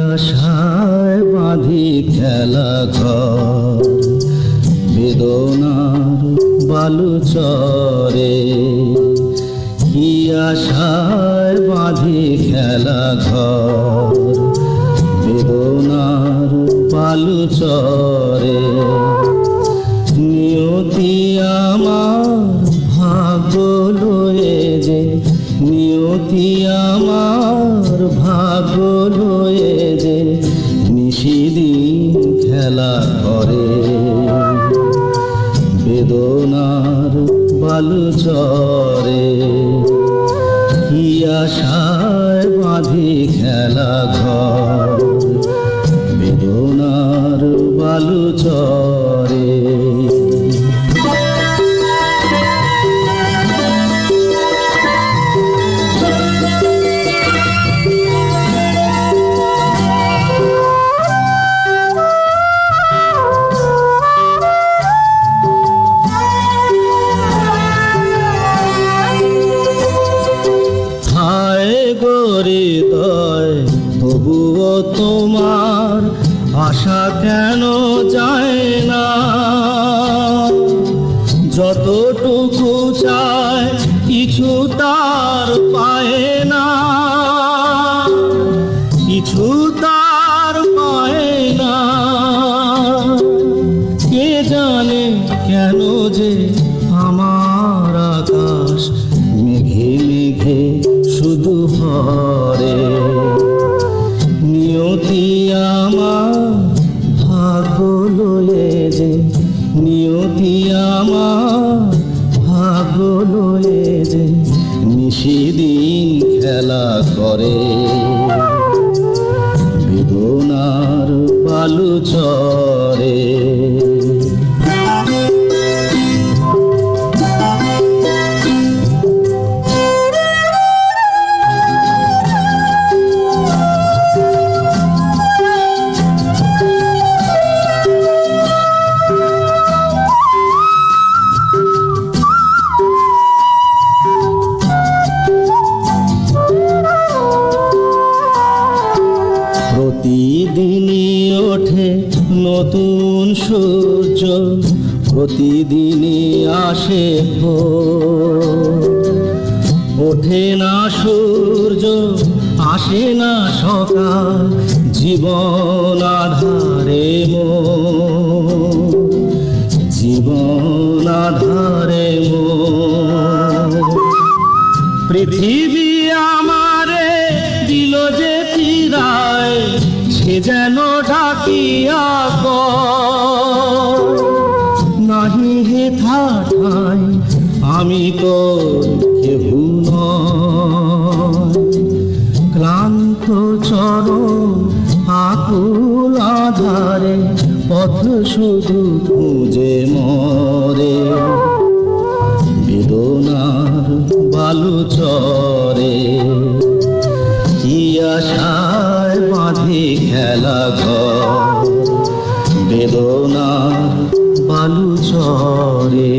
আশায় বাঁধি খেলা ঘর বেদনার বালু চরে, কি আশায় বাঁধি খেলা ঘর বেদনার বালু চরে। নিয়তি আমার ভাগ্য লয়ে যে, নিয়তি আমার ভাগ্য লয়ে যে নিশিদিন খেলা করে বেদনার বালু চরে। কি আশায় বাঁধি খেলা ঘর বেদনার বালু চরে। হৃদয় তবুও তোমার আশা কেন যায় না, যতটুকু চায় কিছু তার পায় না, কিছু তার পায় না। কে জানে কেন যে আমার আকাশ মেঘে মেঘে শুধু ভরে। নিয়তি আমার ভাগ্য লয়ে যে, নিয়তি আমার ভাগ্য লয়ে যে নিশিদিন খেলা করে বেদনার বালু চরে। প্রতিদিনই ওঠে নতুন সূর্য, প্রতিদিনই আসে ভোর। ওঠে না সূর্য আসে না সকাল, জীবন আধারে মোর, জীবন আধারে মোর। পৃথিবী আমারে দিল যে ফিরায়, সে যেন ডাকিয়া নাহি হে ঠাই আমি তো কেহু নয়। ক্লান্ত চরণ আকুল আধারে পথ শুধু খুঁজে মরে বেদনার বালু চরে। কি আশায় বাঁধি খেলা ঘর বেদনার বালু চরে।